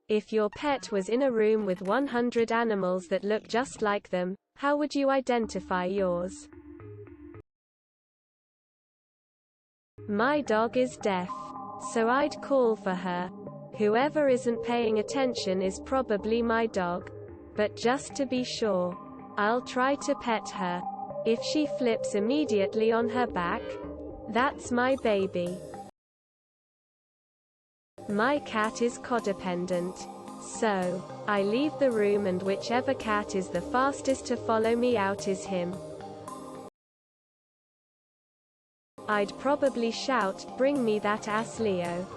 If your pet was in a room with 100 animals that look just like them, how would you identify yours? My dog is deaf, so I'd call for her. Whoever isn't paying attention is probably my dog. But just to be sure, I'll try to pet her. If she flips immediately on her back, that's my baby. My cat is codependent. So, I leave the room and whichever cat is the fastest to follow me out is him. I'd probably shout, "Bring me that ass Leo."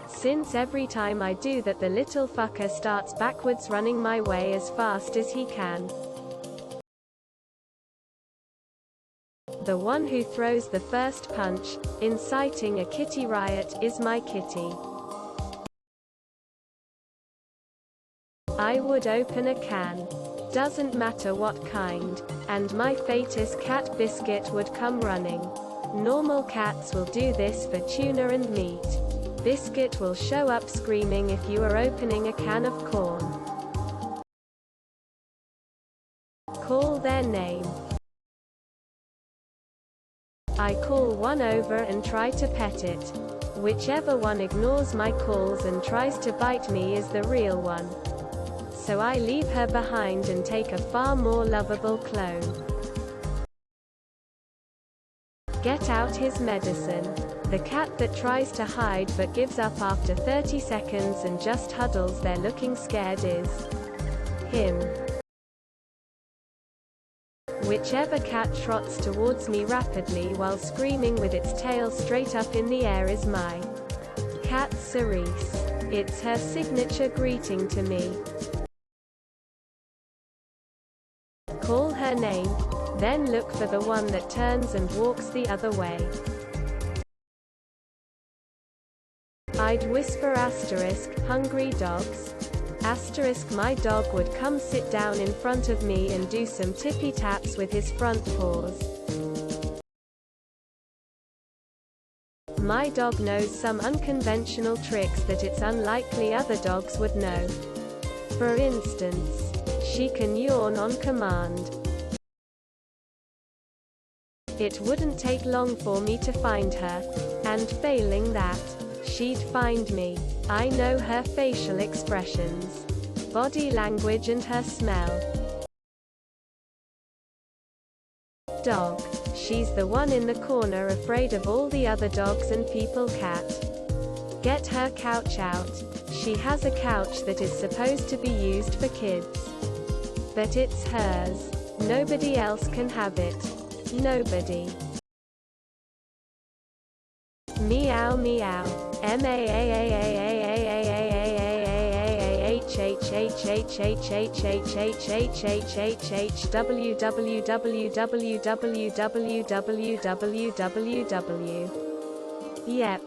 Since every time I do that the little fucker starts backwards running my way as fast as he can. The one who throws the first punch, inciting a kitty riot, is my kitty. I would open a can. Doesn't matter what kind. And my fate is Cat Biscuit would come running. Normal cats will do this for tuna and meat. Biscuit will show up screaming if you are opening a can of corn. Call their name. I call one over and try to pet it. Whichever one ignores my calls and tries to bite me is the real one. So I leave her behind and take a far more lovable clone. Get out his medicine. The cat that tries to hide but gives up after 30 seconds and just huddles there looking scared is him. Whichever cat trots towards me rapidly while screaming with its tail straight up in the air is my cat Cerise. It's her signature greeting to me. Call her name, then look for the one that turns and walks the other way. I'd whisper asterisk, "Hungry dogs?" Asterisk my dog would come sit down in front of me and do some tippy taps with his front paws. My dog knows some unconventional tricks that it's unlikely other dogs would know. For instance, she can yawn on command. It wouldn't take long for me to find her, and failing that, she'd find me. I know her facial expressions, body language and her smell. Dog. She's the one in the corner afraid of all the other dogs and people. Cat. Get her couch out. She has a couch that is supposed to be used for kids. But it's hers. Nobody else can have it. Nobody. Meow meow. www. Yep.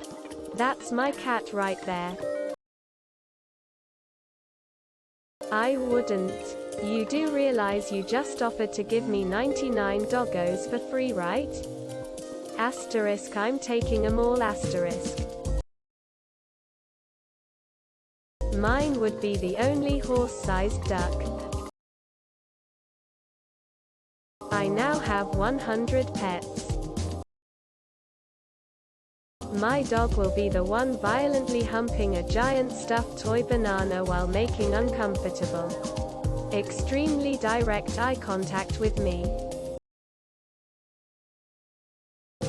That's my cat right there. I wouldn't. You do realize you just offered to give me 99 doggos for free, right? Asterisk I'm taking 'em all asterisk. Mine would be the only horse-sized duck. I now have 100 pets. My dog will be the one violently humping a giant stuffed toy banana while making uncomfortable, extremely direct eye contact with me.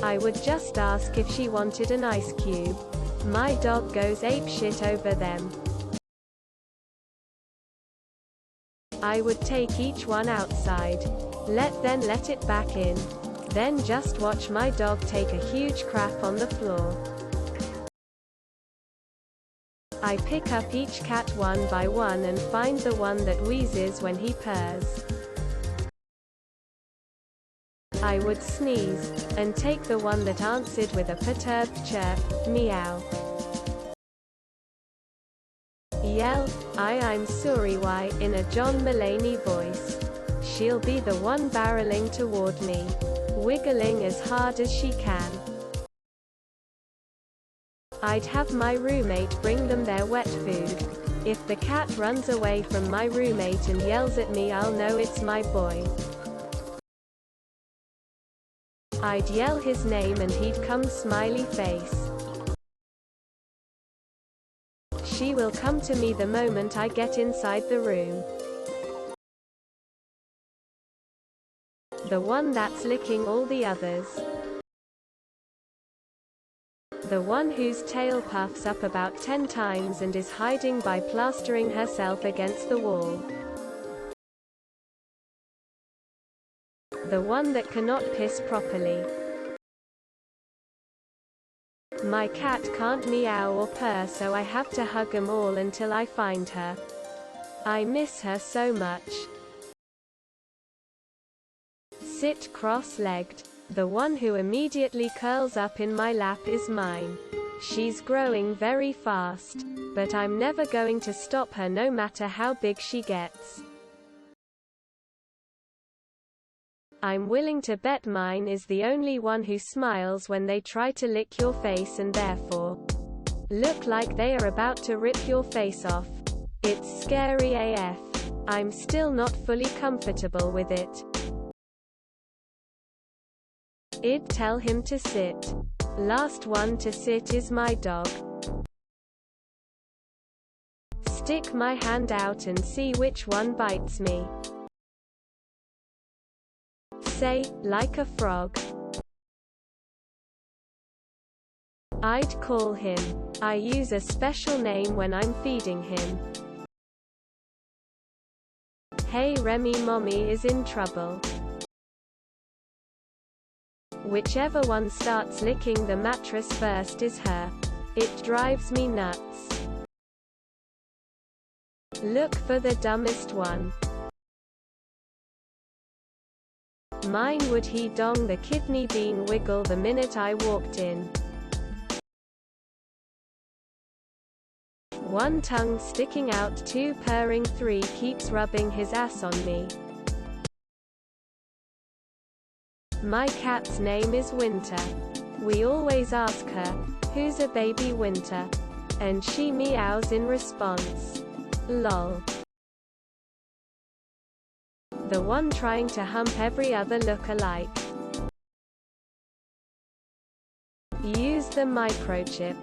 I would just ask if she wanted an ice cube. My dog goes apeshit over them. I would take each one outside. Then let it back in. Then just watch my dog take a huge crap on the floor. I pick up each cat one by one and find the one that wheezes when he purrs. I would sneeze, and take the one that answered with a perturbed chirp, meow. Yell, I'm sorry why, in a John Mulaney voice. She'll be the one barreling toward me, wiggling as hard as she can. I'd have my roommate bring them their wet food. If the cat runs away from my roommate and yells at me, I'll know it's my boy. I'd yell his name and he'd come smiley face. She will come to me the moment I get inside the room. The one that's licking all the others. The one whose tail puffs up about 10 times and is hiding by plastering herself against the wall. The one that cannot piss properly. My cat can't meow or purr, so I have to hug 'em all until I find her. I miss her so much. Sit cross-legged. The one who immediately curls up in my lap is mine. She's growing very fast, but I'm never going to stop her no matter how big she gets. I'm willing to bet mine is the only one who smiles when they try to lick your face and therefore look like they are about to rip your face off. It's scary AF. I'm still not fully comfortable with it. I'd tell him to sit. Last one to sit is my dog. Stick my hand out and see which one bites me. Say, like a frog. I'd call him. I use a special name when I'm feeding him. Hey Remy, mommy is in trouble. Whichever one starts licking the mattress first is her. It drives me nuts. Look for the dumbest one. Mine would he dong the kidney bean wiggle the minute I walked in. One tongue sticking out, two purring, three keeps rubbing his ass on me. My cat's name is Winter. We always ask her, who's a baby Winter? And she meows in response. Lol. The one trying to hump every other look-alike. Use the microchip.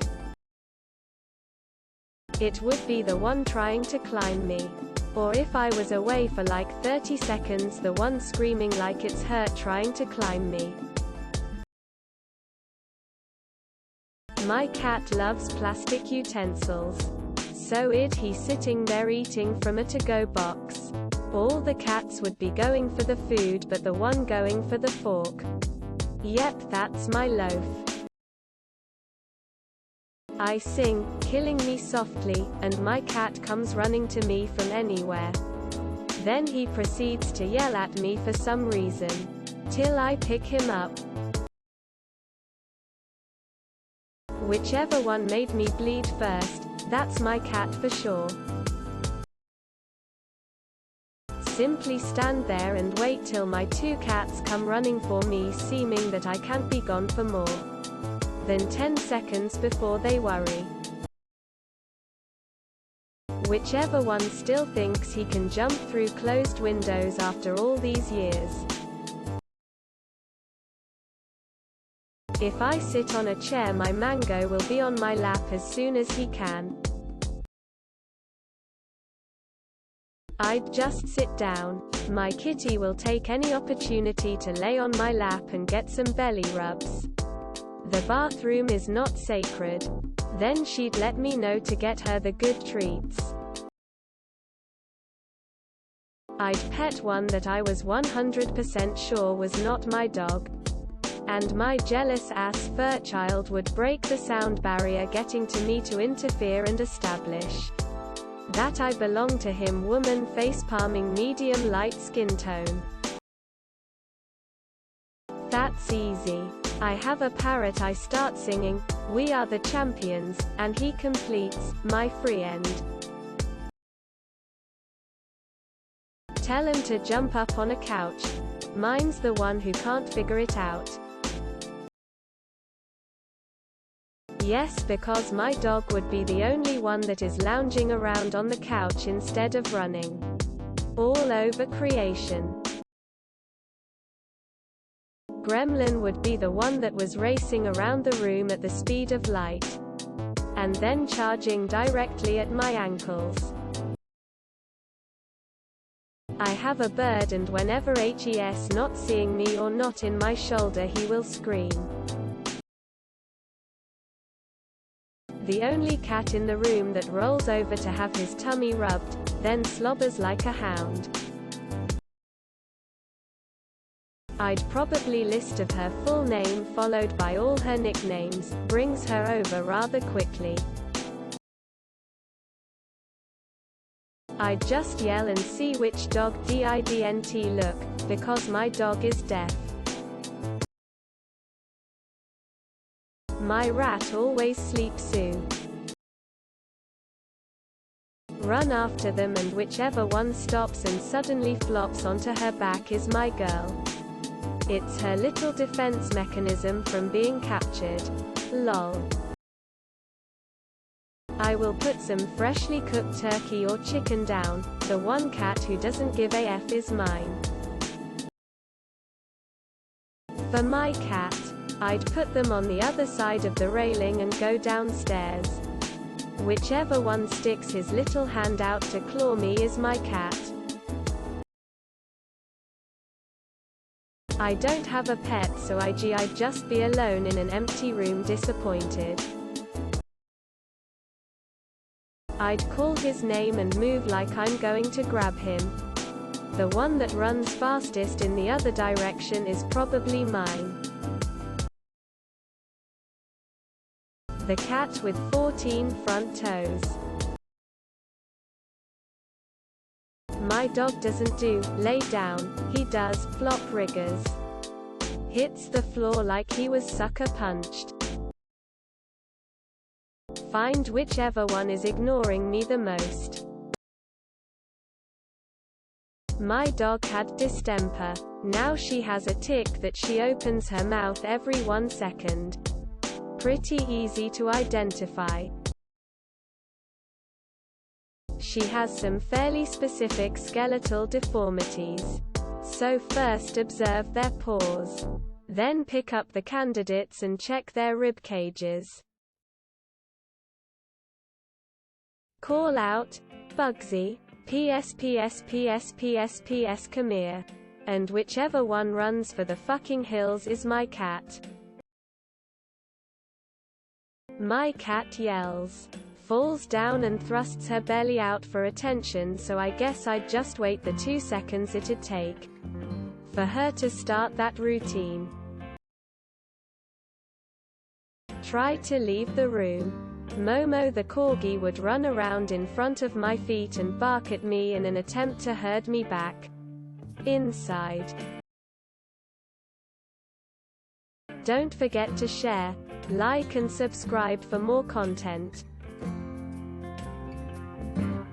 It would be the one trying to climb me. Or if I was away for like 30 seconds, the one screaming like it's hurt trying to climb me. My cat loves plastic utensils. So he's sitting there eating from a to-go box. All the cats would be going for the food, but the one going for the fork. Yep, that's my loaf. I sing, killing me softly, and my cat comes running to me from anywhere. Then he proceeds to yell at me for some reason. Till I pick him up. Whichever one made me bleed first, that's my cat for sure. Simply stand there and wait till my two cats come running for me, seeming that I can't be gone for more than 10 seconds before they worry. Whichever one still thinks he can jump through closed windows after all these years. If I sit on a chair, my mango will be on my lap as soon as he can. I'd just sit down. My kitty will take any opportunity to lay on my lap and get some belly rubs. The bathroom is not sacred. Then she'd let me know to get her the good treats. I'd pet one that I was 100% sure was not my dog. And my jealous ass fur child would break the sound barrier getting to me to interfere and establish that I belong to him. Woman face palming, medium light skin tone. That's easy. I have a parrot, I start singing, "We are the champions," and he completes, "My free end." Tell him to jump up on a couch. Mine's the one who can't figure it out. Yes, because my dog would be the only one that is lounging around on the couch instead of running all over creation. Gremlin would be the one that was racing around the room at the speed of light, and then charging directly at my ankles. I have a bird, and whenever he's not seeing me or not in my shoulder, he will scream. The only cat in the room that rolls over to have his tummy rubbed, then slobbers like a hound. I'd probably list of her full name followed by all her nicknames, brings her over rather quickly. I'd just yell and see which dog didn't look, because my dog is deaf. My rat always sleeps run after them, and whichever one stops and suddenly flops onto her back is my girl. It's her little defense mechanism from being captured. Lol. I will put some freshly cooked turkey or chicken down. The one cat who doesn't give a F is mine. For my cat, I'd put them on the other side of the railing and go downstairs. Whichever one sticks his little hand out to claw me is my cat. I don't have a pet, so I'd just be alone in an empty room disappointed. I'd call his name and move like I'm going to grab him. The one that runs fastest in the other direction is probably mine. The cat with 14 front toes. My dog doesn't do lay down, he does flop riggers. Hits the floor like he was sucker punched. Find whichever one is ignoring me the most. My dog had distemper. Now she has a tic that she opens her mouth every 1 second. Pretty easy to identify. She has some fairly specific skeletal deformities. So first observe their paws. Then pick up the candidates and check their rib cages. Call out, Bugsy, PS, come here. And whichever one runs for the fucking hills is my cat. My cat yells, falls down and thrusts her belly out for attention, so I guess I'd just wait the 2 seconds it'd take for her to start that routine. Try to leave the room. Momo the corgi would run around in front of my feet and bark at me in an attempt to herd me back inside. Don't forget to share, like and subscribe for more content.